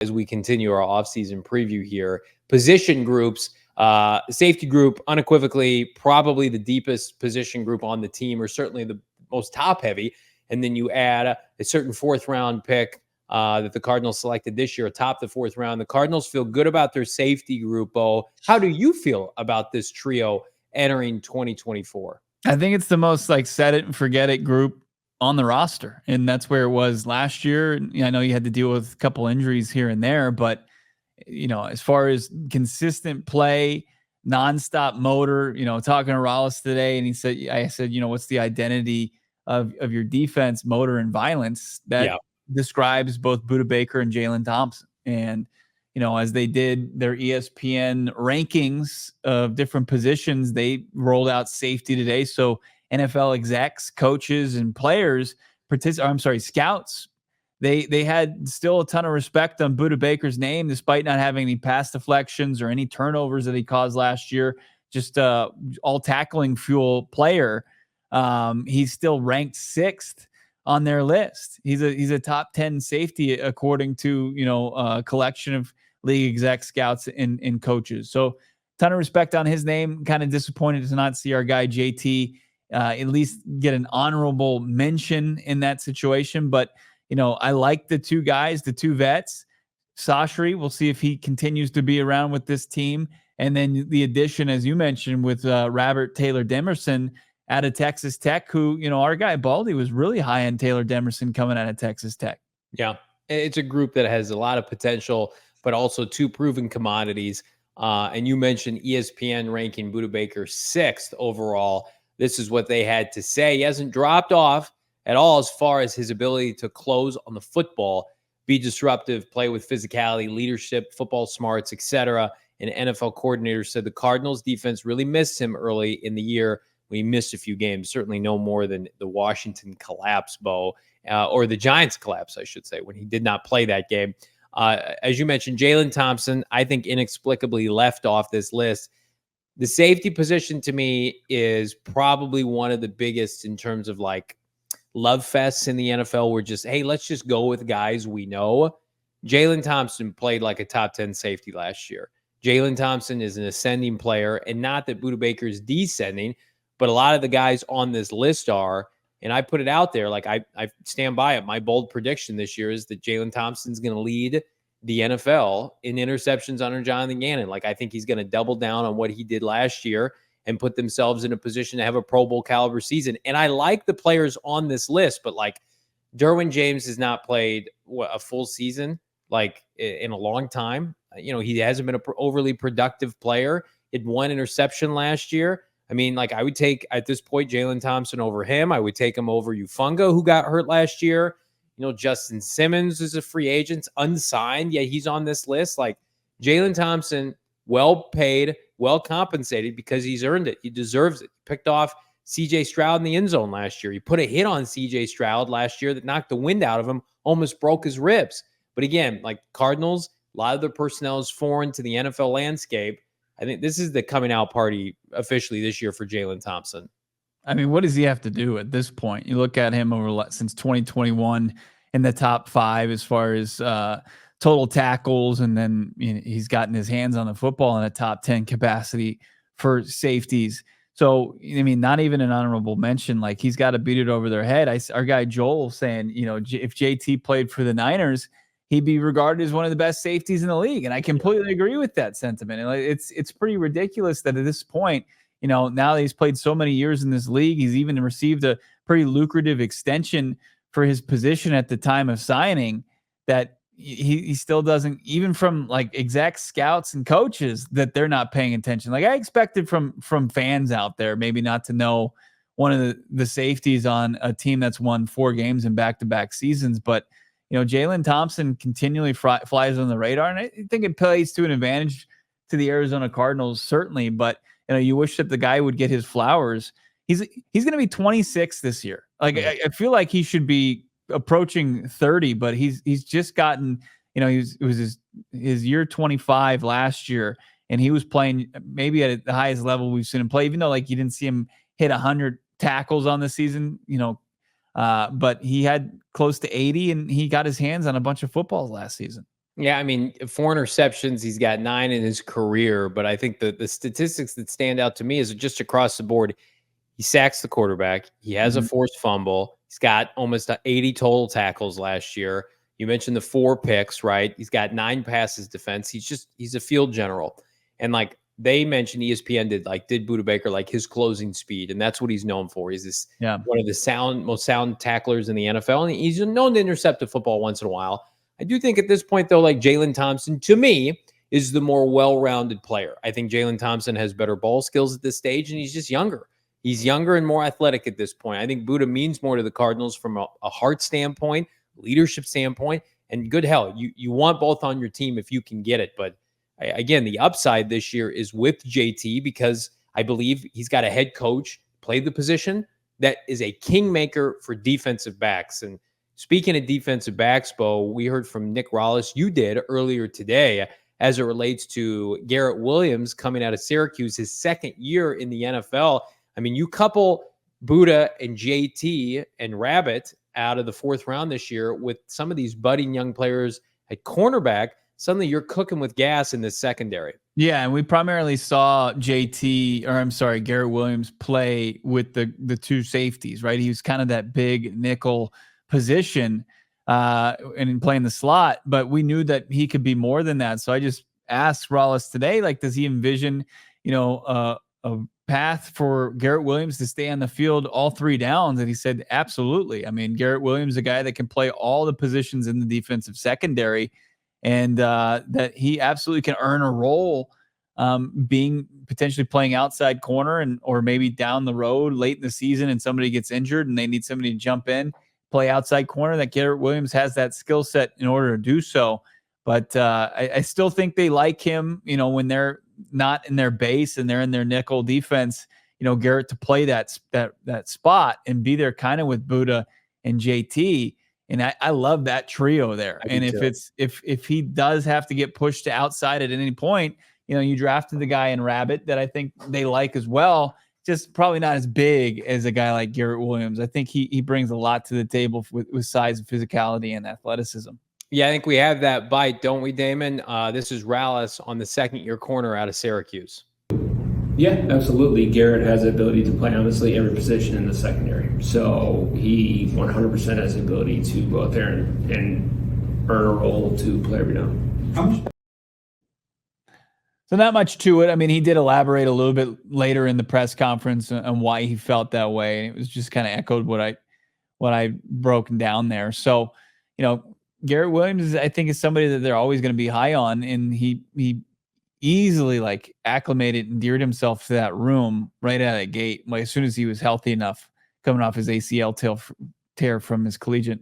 as we continue our offseason preview here. Position groups, safety group, unequivocally, probably the deepest position group on the team, or certainly the most top heavy. And then you add a certain fourth round pick that the Cardinals selected this year, atop the fourth round. The Cardinals feel good about their safety group, Bo. How do you feel about this trio entering 2024? I think it's the most like set it and forget it group on the roster. And that's where it was last year. I know you had to deal with a couple injuries here and there, but as far as consistent play, nonstop motor, talking to Rollis today, and I said, what's the identity of your defense, motor and violence? That describes both Budda Baker and Jalen Thompson. And, as they did their ESPN rankings of different positions, they rolled out safety today. So NFL execs, coaches, and players, scouts, they had still a ton of respect on Budda Baker's name, despite not having any pass deflections or any turnovers that he caused last year. Just all tackling fuel player. He's still ranked 6th on their list. He's a top 10 safety according to a collection of league exec, scouts, and coaches. So ton of respect on his name. Kind of disappointed to not see our guy JT at least get an honorable mention in that situation. But I like the two guys, the two vets. Sashri, we'll see if he continues to be around with this team. And then the addition, as you mentioned, with Robert Taylor Demerson out of Texas Tech, who, our guy Baldy was really high on Taylor Demerson coming out of Texas Tech. Yeah, it's a group that has a lot of potential, but also two proven commodities. And you mentioned ESPN ranking Budda Baker 6th overall. This is what they had to say. He hasn't dropped off at all as far as his ability to close on the football, be disruptive, play with physicality, leadership, football smarts, etc. An NFL coordinator said the Cardinals defense really missed him early in the year when he missed a few games, certainly no more than the Washington collapse, Bo, or the Giants collapse, I should say, when he did not play that game. As you mentioned, Jalen Thompson, I think inexplicably left off this list. The safety position to me is probably one of the biggest in terms of like love fests in the NFL. We're just, hey, let's just go with guys we know. Jalen Thompson played like a top 10 safety last year. Jalen Thompson is an ascending player, and not that Budda Baker is descending, but a lot of the guys on this list are, and I put it out there, like I stand by it. My bold prediction this year is that Jalen Thompson's going to lead the NFL in interceptions under Jonathan Gannon. Like I think he's going to double down on what he did last year and put themselves in a position to have a Pro Bowl caliber season. And I like the players on this list, but like Derwin James has not played a full season, like in a long time. He hasn't been an overly productive player. He had 1 interception last year. I mean, like I would take at this point Jalen Thompson over him. I would take him over Ufunga, who got hurt last year. Justin Simmons is a free agent, unsigned, yet he's on this list. Like Jalen Thompson, well paid, well compensated because he's earned it. He deserves it. He picked off CJ Stroud in the end zone last year. He put a hit on CJ Stroud last year that knocked the wind out of him, almost broke his ribs. But again, like Cardinals, a lot of their personnel is foreign to the NFL landscape. I think this is the coming out party officially this year for Jalen Thompson. I mean, what does he have to do at this point? You look at him over since 2021 in the top 5 as far as total tackles, and then he's gotten his hands on the football in a top 10 capacity for safeties. So, I mean, not even an honorable mention. Like he's got to beat it over their head. Our guy Joel saying, if JT played for the Niners, he'd be regarded as one of the best safeties in the league. And I completely agree with that sentiment. And it's pretty ridiculous that at this point, now that he's played so many years in this league, he's even received a pretty lucrative extension for his position at the time of signing, that he still doesn't, even from like exec scouts and coaches, that they're not paying attention. Like I expected from fans out there, maybe not to know one of the safeties on a team that's won 4 games in back-to-back seasons. But, Jalen Thompson continually flies on the radar. And I think it plays to an advantage to the Arizona Cardinals, certainly. But, you wish that the guy would get his flowers. He's going to be 26 this year. Like I feel like he should be approaching 30, but he's just gotten, it was his year 25 last year, and he was playing maybe at the highest level we've seen him play, even though like you didn't see him hit 100 tackles on the season, but he had close to 80, and he got his hands on a bunch of footballs last season. Yeah, I mean, 4 interceptions, he's got 9 in his career, but I think the statistics that stand out to me is just across the board. He sacks the quarterback. He has a Mhm. forced fumble. He's got almost 80 total tackles last year. You mentioned the 4 picks, right? He's got 9 passes defense. He's a field general. And like they mentioned, ESPN did Budda Baker like his closing speed, and that's what he's known for. He's this Yeah. one of the most sound tacklers in the NFL, and he's known to intercept a football once in a while. I do think at this point, though, like Jalen Thompson, to me, is the more well-rounded player. I think Jalen Thompson has better ball skills at this stage, and he's just younger. He's younger and more athletic at this point. I think Budda means more to the Cardinals from a heart standpoint, leadership standpoint, and good hell, you want both on your team if you can get it. But again, the upside this year is with JT because I believe he's got a head coach, played the position, that is a kingmaker for defensive backs. And speaking of defensive backs, Bo, we heard from Nick Rollis, you did earlier today, as it relates to Garrett Williams coming out of Syracuse, his second year in the NFL. I mean, you couple Budda and JT and Rabbit out of the 4th round this year with some of these budding young players at cornerback, suddenly you're cooking with gas in this secondary. Yeah, and we primarily saw Garrett Williams play with the 2 safeties, right? He was kind of that big nickel position and playing the slot, but we knew that he could be more than that. So I just asked Rollis today, like, does he envision, a path for Garrett Williams to stay on the field all 3 downs? And he said, absolutely. I mean, Garrett Williams is a guy that can play all the positions in the defensive secondary, and that he absolutely can earn a role being potentially playing outside corner or maybe down the road late in the season and somebody gets injured and they need somebody to jump in, play outside corner, that Garrett Williams has that skill set in order to do so. But I still think they like him, when they're not in their base and they're in their nickel defense, Garrett to play that spot and be there kind of with Budda and JT. And I love that trio there. And if he does have to get pushed to outside at any point, you drafted the guy in Rabbit that I think they like as well, just probably not as big as a guy like Garrett Williams. I think he brings a lot to the table with size and physicality and athleticism. Yeah, I think we have that bite, don't we, Damon? This is Rollis on the second-year corner out of Syracuse. Yeah, absolutely. Garrett has the ability to play honestly every position in the secondary. So he 100% has the ability to go out there and earn a role to play every down. So not much to it. I mean, he did elaborate a little bit later in the press conference on why he felt that way. And it was just kind of echoed what I broken down there. So, Garrett Williams, I think, is somebody that they're always going to be high on. And he easily acclimated and endeared himself to that room right out of the gate. As soon as he was healthy enough, coming off his ACL tear from his collegiate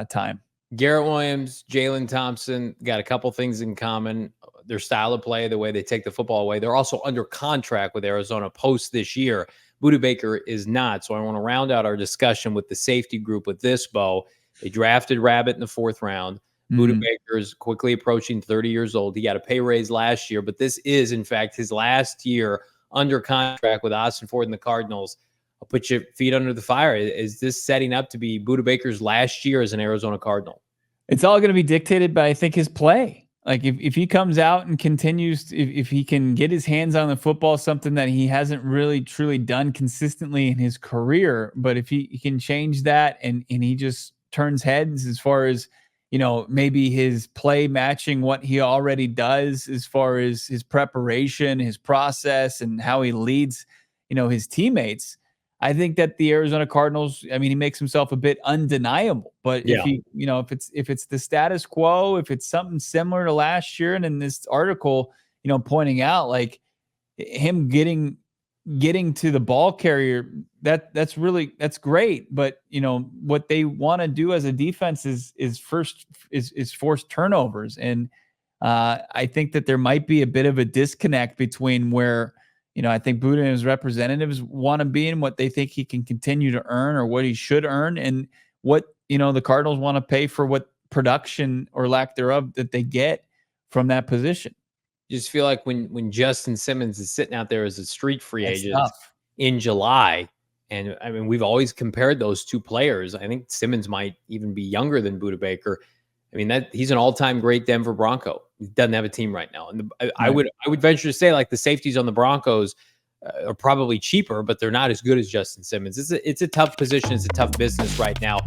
time. Garrett Williams, Jalen Thompson got a couple things in common. Their style of play, the way they take the football away. They're also under contract with Arizona post this year. Budda Baker is not. So I want to round out our discussion with the safety group with this, Bo. They drafted Rabbit in the 4th round. Budda Baker is quickly approaching 30 years old. He got a pay raise last year, but this is, in fact, his last year under contract with Austin Ford and the Cardinals. I'll put your feet under the fire. Is this setting up to be Budda Baker's last year as an Arizona Cardinal? It's all going to be dictated by, I think, his play. Like if he comes out and continues, if he can get his hands on the football, something that he hasn't really truly done consistently in his career, but if he can change that and he just turns heads as far as, maybe his play matching what he already does as far as his preparation, his process, and how he leads, his teammates. I think that the Arizona Cardinals, I mean, he makes himself a bit undeniable, but if it's the status quo, if it's something similar to last year, and in this article, pointing out like him getting to the ball carrier, that's great. But what they want to do as a defense is force turnovers. And I think that there might be a bit of a disconnect between where, I think Budda and his representatives want to be and what they think he can continue to earn or what he should earn, and what, the Cardinals want to pay for what production or lack thereof that they get from that position. You just feel like when Justin Simmons is sitting out there as a street free agent in July, and I mean, we've always compared those two players. I think Simmons might even be younger than Budda Baker. I mean, that he's an all-time great Denver Bronco. He doesn't have a team right now, and I would venture to say, like, the safeties on the Broncos are probably cheaper, but they're not as good as Justin Simmons. It's a tough position. It's a tough business right now.